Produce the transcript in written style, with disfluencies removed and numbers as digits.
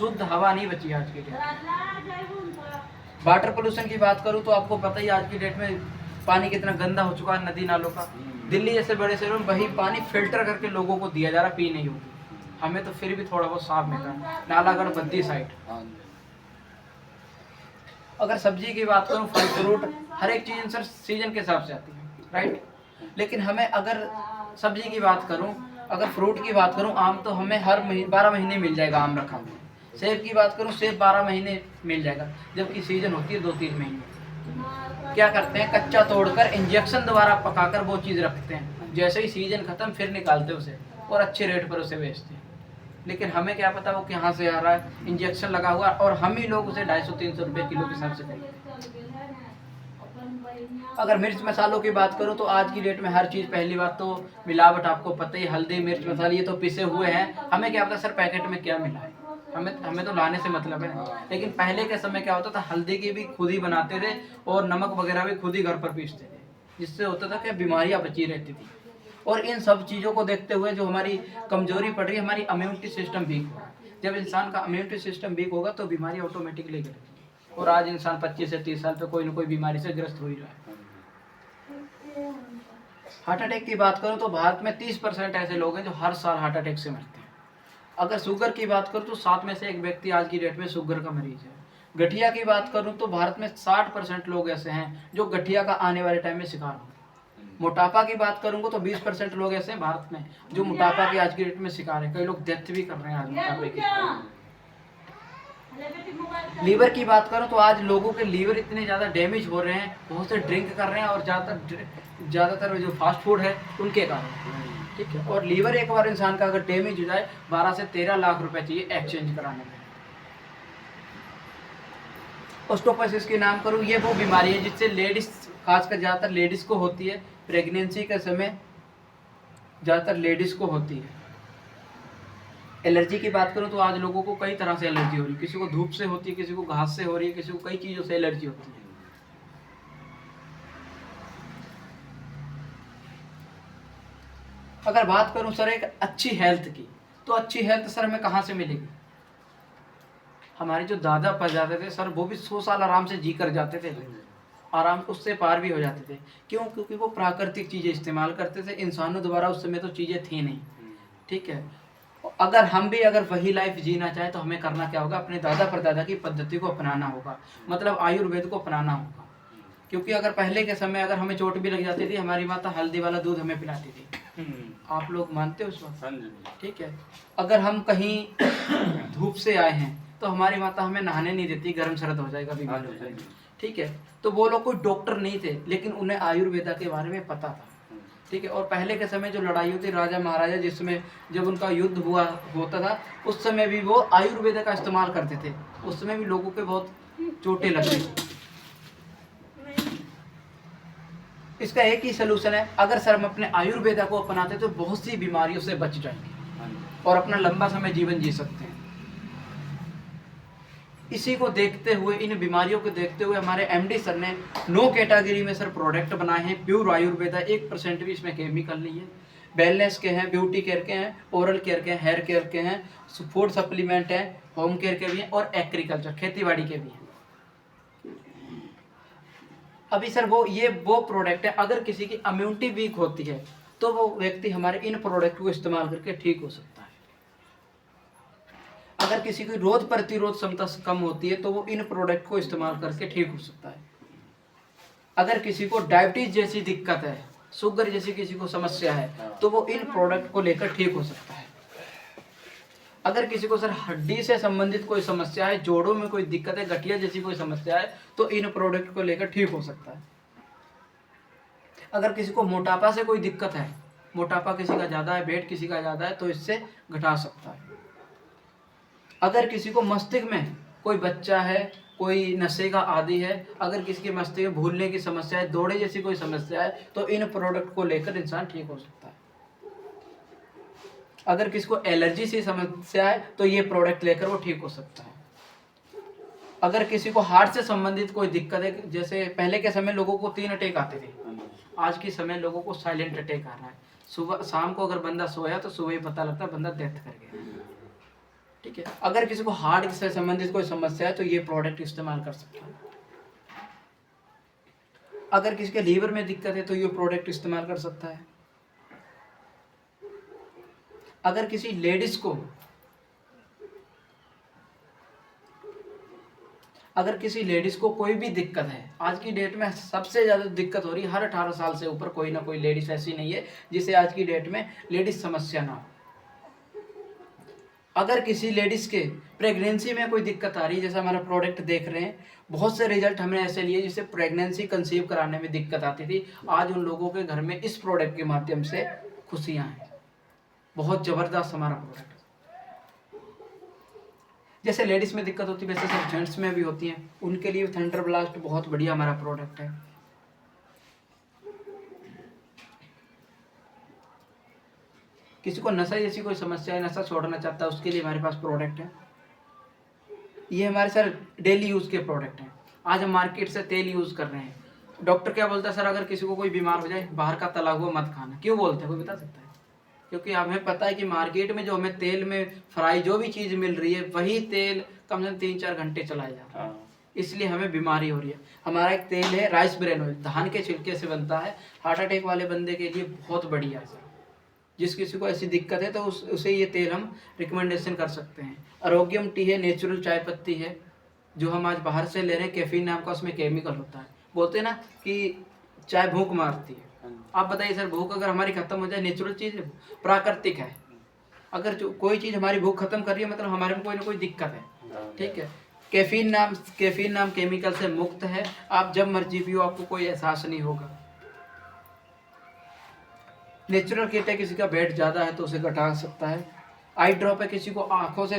शुद्ध हवा नहीं बची आज की डेट में। वाटर पोल्यूशन की बात करूँ तो आपको पता ही आज की डेट में पानी कितना गंदा हो चुका है नदी नालों का। दिल्ली जैसे बड़े शहरों में वही पानी फिल्टर करके लोगों को दिया जा रहा पीने योग्य, हमें तो फिर भी थोड़ा बहुत साफ मिल रहा है। नालागढ़ बद्दी साइड। अगर सब्जी की बात करूँ, फल फ्रूट हर एक चीज़ सर सीजन के हिसाब से आती है, राइट। लेकिन हमें अगर सब्जी की बात करूँ, अगर फ्रूट की बात करूँ, आम तो हमें हर 12 महीने मिल जाएगा आम रखा हुआ। सेब की बात करूँ, सेब 12 महीने मिल जाएगा, जबकि सीजन होती है 2-3 महीने। क्या करते हैं, कच्चा तोड़कर इंजेक्शन द्वारा पकाकर वो चीज़ रखते हैं, जैसे ही सीजन खत्म फिर निकालते उसे और अच्छे रेट पर उसे बेचते हैं। लेकिन हमें क्या पता वो कहाँ से आ रहा है, इंजेक्शन लगा हुआ, और हम ही लोग उसे 250-300 रुपये किलो के हिसाब से खरीदते हैं। अगर मिर्च मसालों की बात करूं तो आज की डेट में हर चीज़, पहली बात तो मिलावट, आपको पता ही, हल्दी मिर्च मसाले ये तो पिसे हुए हैं, हमें क्या पता सर पैकेट में क्या मिला है, हमें तो लाने से मतलब है। लेकिन पहले के समय क्या होता था, हल्दी की भी खुद ही बनाते थे और नमक वगैरह भी खुद ही घर पर पीसते थे, जिससे होता था कि बीमारियां बची रहती थी। और इन सब चीज़ों को देखते हुए जो हमारी कमजोरी पड़ रही है, हमारी इम्यूनिटी सिस्टम वीक हो। जब इंसान का इम्यूनिटी सिस्टम वीक होगा तो बीमारी ऑटोमेटिकली गिरेगी, और आज इंसान 25 से 30 साल पे कोई ना कोई बीमारी से ग्रस्त हो ही रहा है। हार्ट अटैक की बात करूं तो भारत में 30% ऐसे लोग हैं जो हर साल हार्ट अटैक से मरते हैं। अगर शुगर की बात करूं तो 7 में से 1 व्यक्ति आज की डेट में शुगर का मरीज है। गठिया की बात करूं तो भारत में 60% लोग ऐसे हैं जो गठिया का आने वाले टाइम में शिकार होंगे। मोटापा की बात करूंगा तो 20% लोग ऐसे हैं भारत में जो मोटापा की आज की डेट में शिकार है, कई लोग डेथ भी कर रहे हैं आज मोटापे की। लीवर की बात करूं तो आज लोगों के लीवर इतने ज़्यादा डैमेज हो रहे हैं, बहुत से ड्रिंक कर रहे हैं, और ज़्यादातर जो फास्ट फूड है उनके कारण, ठीक है। और लीवर एक बार इंसान का अगर डैमेज हो जाए, 12 से 13 लाख रुपए चाहिए एक्सचेंज कराने में। ऑस्टियोपोरोसिस की नाम करूं, ये वो बीमारी है जिससे लेडीज, खासकर ज़्यादातर लेडीज़ को होती है, प्रेगनेंसी के समय ज़्यादातर लेडीज़ को होती है। एलर्जी की बात करूं तो आज लोगों को कई तरह से एलर्जी हो रही है, किसी को धूप से होती है, किसी को घास से हो रही है, किसी को कई चीज़ों से एलर्जी होती है। अगर बात करूं सर एक अच्छी हेल्थ की, तो अच्छी हेल्थ सर हमें कहाँ से मिलेगी? हमारे जो दादा परदादा थे सर, वो भी 100 साल आराम से जी कर जाते थे, आराम उससे पार भी हो जाते थे। क्यों? क्योंकि वो प्राकृतिक चीज़ें इस्तेमाल करते थे, इंसानों द्वारा उस समय तो चीज़ें थी नहीं, ठीक है। अगर हम भी अगर वही लाइफ जीना चाहें तो हमें करना क्या होगा, अपने दादा परदादा की पद्धति को अपनाना होगा, मतलब आयुर्वेद को अपनाना होगा। क्योंकि अगर पहले के समय अगर हमें चोट भी लग जाती थी, हमारी माता हल्दी वाला दूध हमें पिलाती थी, आप लोग मानते हो उस वक्त? ठीक है। अगर हम कहीं धूप से आए हैं तो हमारी माता हमें नहाने नहीं देती, गर्म सर्द हो जाएगा, बीमार हो जाएगी, ठीक है। तो वो लोग कोई डॉक्टर नहीं थे, लेकिन उन्हें आयुर्वेदा के बारे में पता था, ठीक है। और पहले के समय जो लड़ाई होती राजा महाराजा, जिसमें जब उनका युद्ध होता था, उस समय भी वो आयुर्वेद का इस्तेमाल करते थे, उस समय भी लोगों के बहुत चोटें लगती थी। इसका एक ही सलूशन है, अगर सर हम अपने आयुर्वेदा को अपनाते तो बहुत सी बीमारियों से बच जाएंगे और अपना लंबा समय जीवन जी सकते हैं। इसी को देखते हुए, इन बीमारियों को देखते हुए हमारे एमडी सर ने 9 कैटेगरी में सर प्रोडक्ट बनाए हैं। प्योर आयुर्वेदा, 1% भी इसमें केमिकल नहीं है। वेलनेस के हैं, ब्यूटी केयर के हैं, ओरल केयर के हैं, हेयर केयर के हैं, फूड सप्लीमेंट हैं, होम केयर के भी हैं, और एग्रीकल्चर, खेती बाड़ी के भी हैं। अभी सर वो प्रोडक्ट है, अगर किसी की इम्यूनिटी वीक होती है तो वो व्यक्ति हमारे इन प्रोडक्ट को इस्तेमाल करके ठीक हो सकता है। अगर किसी की रोग प्रतिरोध क्षमता कम होती है तो वो इन प्रोडक्ट को इस्तेमाल करके ठीक हो सकता है। अगर किसी को डायबिटीज जैसी दिक्कत है, शुगर जैसी किसी को समस्या है, तो वो इन प्रोडक्ट को लेकर ठीक हो सकता है। अगर किसी को सर हड्डी से संबंधित कोई समस्या है, जोड़ों में कोई दिक्कत है, गठिया जैसी कोई समस्या है, तो इन प्रोडक्ट को लेकर ठीक हो सकता है। अगर किसी को मोटापा से कोई दिक्कत है, मोटापा किसी का ज़्यादा है, वेट किसी का ज़्यादा है, तो इससे घटा सकता है। अगर किसी को मस्तिष्क में कोई बच्चा है, कोई नशे का आदी है, अगर किसी के मस्तिष्क में भूलने की समस्या है, दौड़े जैसी कोई समस्या है, तो इन प्रोडक्ट को लेकर इंसान ठीक हो सकता है। अगर किसी को एलर्जी से समस्या है तो ये प्रोडक्ट लेकर वो ठीक हो सकता है। अगर किसी को हार्ट से संबंधित कोई दिक्कत है, जैसे पहले के समय लोगों को 3 अटैक आते थे, आज के समय लोगों को साइलेंट अटैक आ रहा है। सुबह शाम को अगर बंदा सोया तो सुबह ही पता लगता है बंदा डेथ कर गया। ठीक है। अगर किसी को हार्ट से संबंधित कोई समस्या है तो ये प्रोडक्ट इस्तेमाल कर सकता है। अगर किसी के लीवर में दिक्कत है तो ये प्रोडक्ट इस्तेमाल कर सकता है। अगर किसी लेडीज को कोई भी दिक्कत है, आज की डेट में सबसे ज़्यादा दिक्कत हो रही है, हर 18 साल से ऊपर कोई ना कोई लेडीज ऐसी नहीं है जिसे आज की डेट में लेडीज समस्या ना हो। अगर किसी लेडीज़ के प्रेगनेंसी में कोई दिक्कत आ रही है, जैसे हमारा प्रोडक्ट देख रहे हैं, बहुत से रिजल्ट हमने ऐसे लिए जिससे प्रेगनेंसी कंसीव कराने में दिक्कत आती थी, आज उन लोगों के घर में इस प्रोडक्ट के माध्यम से खुशियाँ हैं। बहुत ज़बरदस्त हमारा प्रोडक्ट। जैसे लेडीज़ में दिक्कत होती है वैसे सब जेंट्स में भी होती हैं, उनके लिए थंडर ब्लास्ट बहुत बढ़िया हमारा प्रोडक्ट है। किसी को नशा जैसी कोई समस्या है, नशा छोड़ना चाहता है, उसके लिए हमारे पास प्रोडक्ट है। ये हमारे सर डेली यूज़ के प्रोडक्ट हैं। आज हम मार्केट से तेल यूज़ कर रहे हैं, डॉक्टर क्या बोलता है सर, अगर किसी को कोई बीमार हो जाए बाहर का तला हुआ मत खाना। क्यों बोलते हैं, कोई बता सकता है? क्योंकि हमें पता है कि मार्केट में जो हमें तेल में फ्राई जो भी चीज़ मिल रही है वही तेल कम से कम 3-4 घंटे चलाया जाता है, इसलिए हमें बीमारी हो रही है। हमारा एक तेल है राइस ब्रेन ऑयल, धान के छिलके से बनता है, हार्ट अटैक वाले बंदे के लिए बहुत बढ़िया है सर। जिस किसी को ऐसी दिक्कत है तो उसे ये तेल हम रिकमेंडेशन कर सकते हैं। आरोग्यम टी है, नेचुरल चाय पत्ती है, जो हम आज बाहर से ले रहे हैं, कैफीन नाम का उसमें केमिकल होता है। बोलते हैं ना कि चाय भूख मारती है, आप बताइए सर, भूख अगर हमारी खत्म हो जाए, नेचुरल चीज़ है, प्राकृतिक है। अगर जो कोई चीज़ हमारी भूख खत्म कर रही है मतलब हमारे में कोई ना कोई दिक्कत है, ठीक है। कैफीन नाम केमिकल से मुक्त है, आप जब मर्जी पियो, आपको कोई एहसास नहीं होगा। नेचुरल किट है, किसी का वेट ज़्यादा है तो उसे घटा सकता है। आई ड्रॉप है, किसी को आंखों से